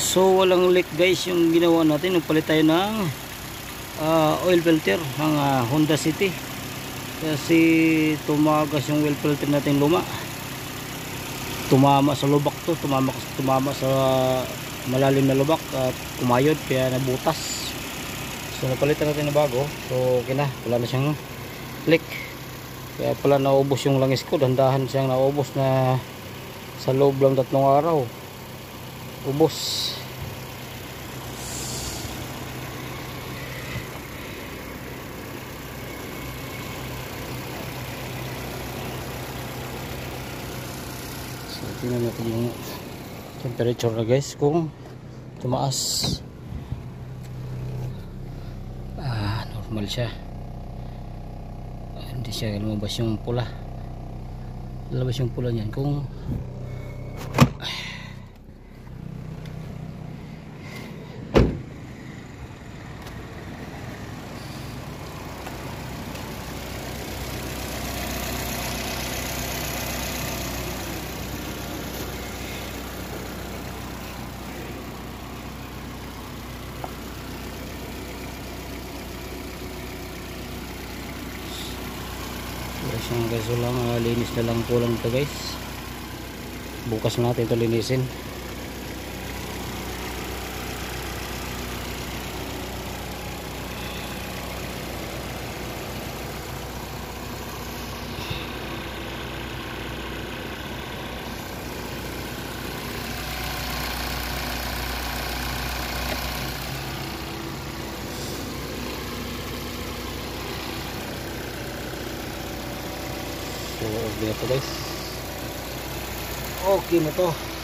So walang leak guys yung ginawa natin. Nagpalit tayo ng oil filter ng Honda City kasi tumagas yung oil filter natin luma. Tumama sa lubak to, tumama sa malalim na lubak at kumayod kaya nabutas. So napalitan natin na bago. So okay na, wala na siyang leak. Kaya pala naubos yung langis ko, dandahan siyang naubos na sa loob lang 3 araw. Ubos. So tingnan natin yung temperature na guys kung tumaas. Normal siya. Hindi siya lumabas yung pula. Lalabas yung pula niyan kung siyang kaso lang, linis na lang kulang ito guys. Bukas natin ito linisin. So okay na to guys, okay na to.